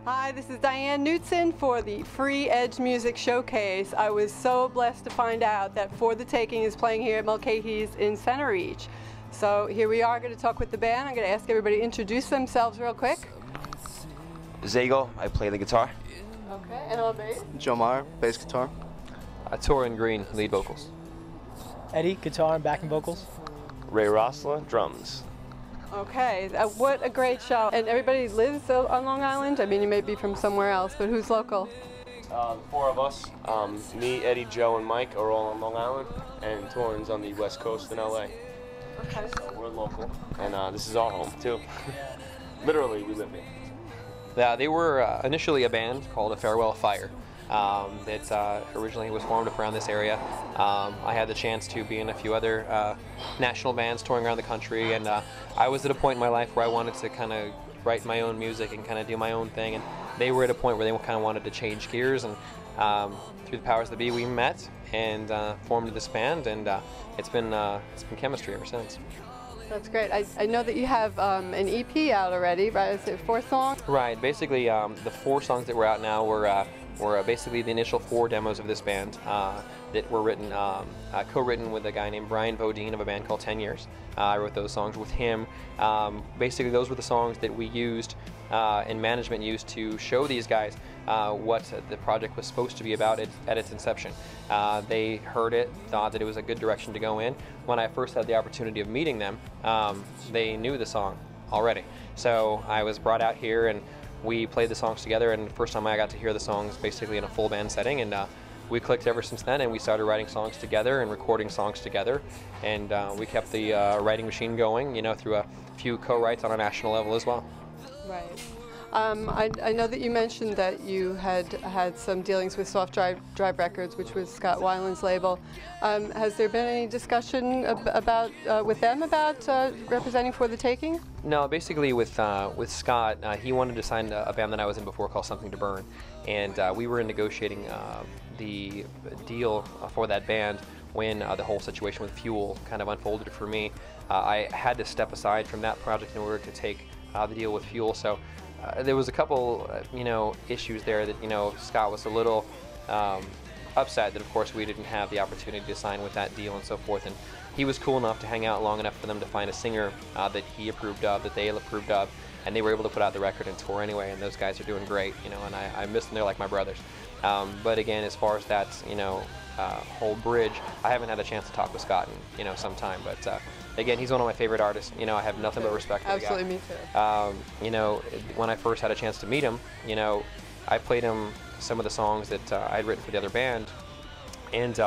Hi, this is Diane Knutson for the Free Edge Music Showcase. I was so blessed to find out that For the Taking is playing here at Mulcahy's in Centereach. So here we are going to talk with the band. I'm going to ask everybody to introduce themselves real quick. Zago, I play the guitar. Okay, and on bass? Joe Meyer, bass guitar. Torin Green, lead vocals. Eddie, guitar and backing vocals. Ray Rossler, drums. Okay, what a great show. And everybody lives on Long Island? I mean, you may be from somewhere else, but who's local? The four of us, me, Eddie, Joe, and Mike are all on Long Island, and Torin's on the West Coast in LA. Okay. So we're local, and this is our home, too. Literally, we live here. Yeah, they were initially a band called A Farewell Fire. That originally was formed up around this area. I had the chance to be in a few other national bands touring around the country, and I was at a point in my life where I wanted to kind of write my own music and kind of do my own thing, and they were at a point where they kind of wanted to change gears, and through the powers that be, we met and formed this band, and it's been chemistry ever since. That's great. I know that you have an EP out already, right? Is it 4 songs? Right. Basically, the 4 songs that were out now were basically the initial 4 demos of this band that were written, co-written with a guy named Brian Vodine of a band called 10 Years. I wrote those songs with him. Basically, those were the songs that we used and management used to show these guys what the project was supposed to be about at its inception. They heard it, thought that it was a good direction to go in. When I first had the opportunity of meeting them, they knew the song already. So I was brought out here and we played the songs together, and the first time I got to hear the songs basically in a full band setting, and we clicked ever since then, and we started writing songs together and recording songs together, and we kept the writing machine going, you know, through a few co-writes on a national level as well. Right. I know that you mentioned that you had some dealings with Soft Drive Records, which was Scott Weiland's label. Has there been any discussion about with them about representing For the Taking? No, basically with Scott, he wanted to sign a band that I was in before called Something to Burn, and we were negotiating the deal for that band when the whole situation with Fuel kind of unfolded for me. I had to step aside from that project in order to take the deal with Fuel. So there was a couple, issues there that, Scott was a little upset that, of course, we didn't have the opportunity to sign with that deal and so forth. And he was cool enough to hang out long enough for them to find a singer that he approved of, that they approved of, and they were able to put out the record and tour anyway. And those guys are doing great, and I miss them. They're like my brothers. But again, as far as that, whole bridge, I haven't had a chance to talk with Scott in, some time. But again, he's one of my favorite artists. I have nothing but respect for the guy. Absolutely, me too. When I first had a chance to meet him, I played him some of the songs that I'd written for the other band, and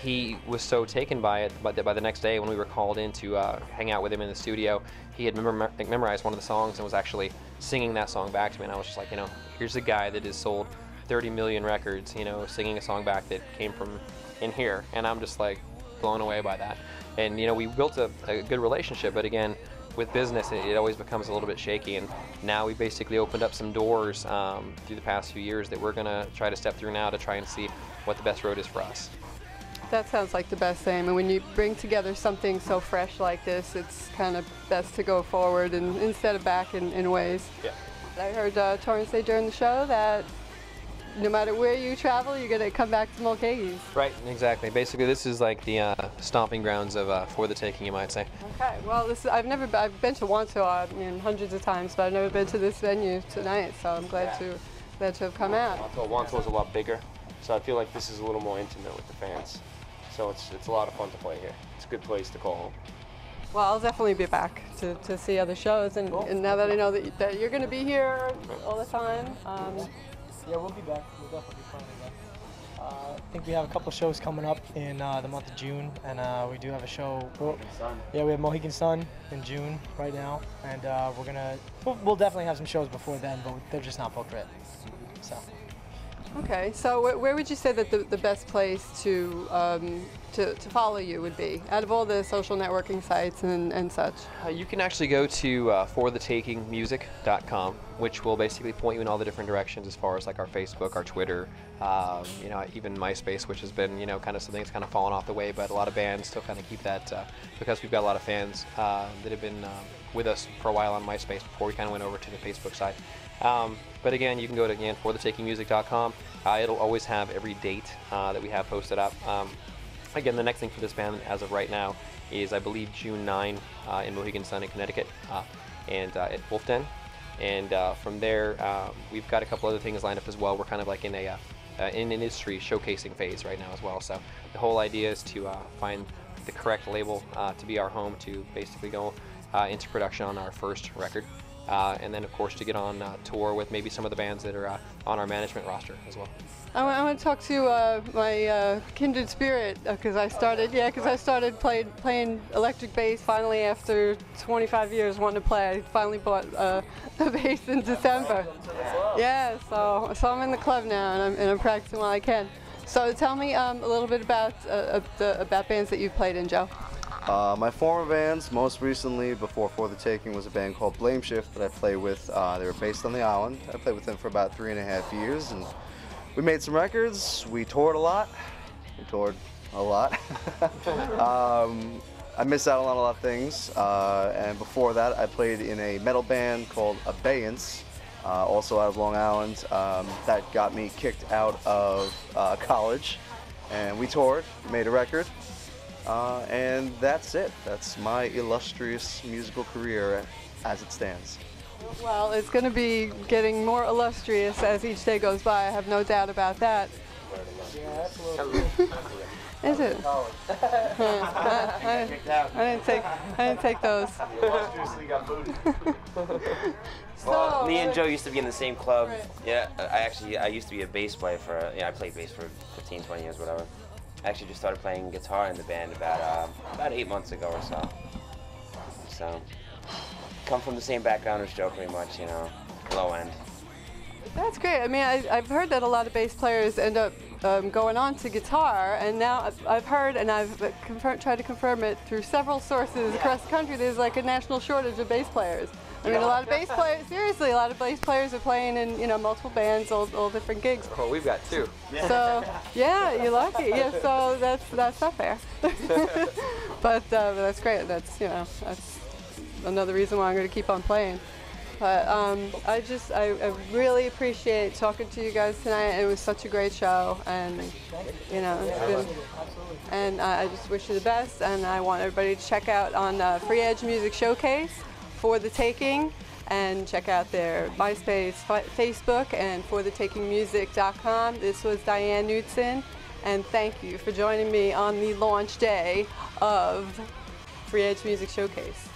he was so taken by it. But by the next day, when we were called in to hang out with him in the studio, he had memorized one of the songs and was actually singing that song back to me. And I was just like, here's a guy that has sold 30 million records, singing a song back that came from in here, and I'm just like blown away by that. And we built a good relationship, but again, with business, it always becomes a little bit shaky. And now we basically opened up some doors through the past few years that we're gonna try to step through now to try and see what the best road is for us. That sounds like the best thing. And when you bring together something so fresh like this, it's kind of best to go forward and instead of back in ways. Yeah. I heard Torin say during the show that no matter where you travel, you're going to come back to Mulcahy's. Right, exactly. Basically, this is like the stomping grounds of For the Taking, you might say. Okay, well, I've been to Wanto hundreds of times, but I've never been to this venue tonight, so I'm glad to have come out. Wanto is a lot bigger, so I feel like this is a little more intimate with the fans. So it's a lot of fun to play here. It's a good place to call home. Well, I'll definitely be back to see other shows, and, and now that I know that you're going to be here all the time. Yeah, we'll be back. We'll definitely be playing again. I think we have a couple shows coming up in the month of June, and we do have a show. We have Mohegan Sun in June right now, and we'll definitely have some shows before then, but they're just not booked yet. So. Okay, so where would you say that the best place to follow you would be, out of all the social networking sites and such? You can actually go to forthetakingmusic.com, which will basically point you in all the different directions as far as like our Facebook, our Twitter, even MySpace, which has been kind of something that's kind of fallen off the way, but a lot of bands still kind of keep that because we've got a lot of fans that have been with us for a while on MySpace before we kind of went over to the Facebook side. But again, you can go to forthetakingmusic.com. It'll always have every date that we have posted up. Again, the next thing for this band as of right now is, I believe, June 9 in Mohegan Sun in Connecticut, and at Wolf Den. And from there, we've got a couple other things lined up as well. We're kind of like in an industry showcasing phase right now as well. So the whole idea is to find the correct label to be our home to basically go into production on our first record. And then, of course, to get on tour with maybe some of the bands that are on our management roster as well. I want to talk to my kindred spirit because I started playing electric bass finally after 25 years wanting to play. I finally bought a bass in December. Yeah, so I'm in the club now and I'm practicing while I can. So tell me a little bit about bands that you've played in, Joe. My former bands, most recently before For the Taking, was a band called Blame Shift that I played with. They were based on the island. I played with them for about 3.5 years, and we made some records. We toured a lot. I missed out on a lot of things. And before that, I played in a metal band called Abeyance, also out of Long Island. That got me kicked out of college, and we toured, made a record. And that's it. That's my illustrious musical career as it stands. Well, it's going to be getting more illustrious as each day goes by. I have no doubt about that. Yeah, that's a little Is it? I didn't take those. Well, me and Joe used to be in the same club. Right. Yeah, I used to be a bass player for, I played bass for 15, 20 years, whatever. I actually just started playing guitar in the band about 8 months ago or so. So, come from the same background as Joe, pretty much, low end. That's great. I mean, I've heard that a lot of bass players end up going on to guitar, and now I've heard, and I've tried to confirm it through several sources across the country, there's like a national shortage of bass players. I mean, a lot of bass players, seriously, a lot of bass players are playing in, multiple bands, all different gigs. Oh, we've got 2. So, yeah, you're lucky. Yeah, so that's not fair. But that's great. That's another reason why I'm going to keep on playing. But I really appreciate talking to you guys tonight. It was such a great show, and it's been, and I just wish you the best. And I want everybody to check out on Free Edge Music Showcase, For the Taking, and check out their MySpace, Facebook, and forthetakingmusic.com. This was Diane Knudsen, and thank you for joining me on the launch day of Free Edge Music Showcase.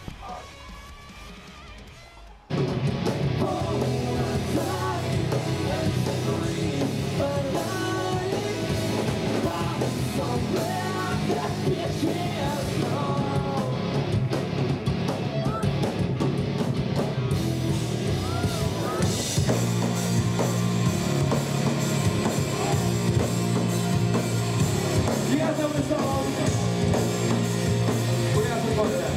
You guys know this song? We're gonna have some fun with that.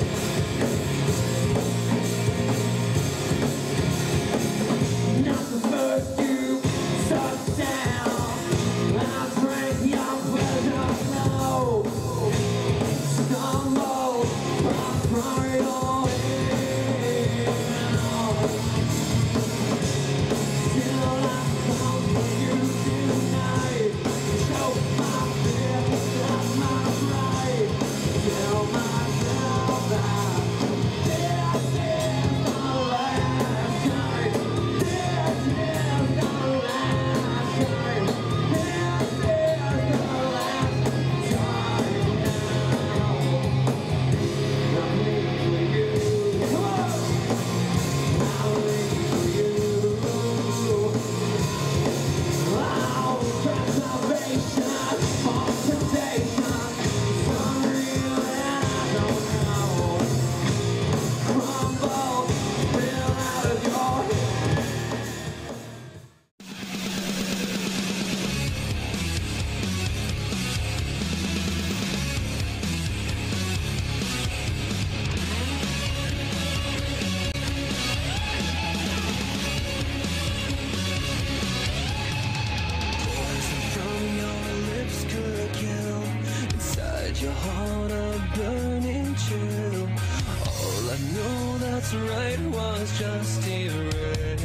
was just erased.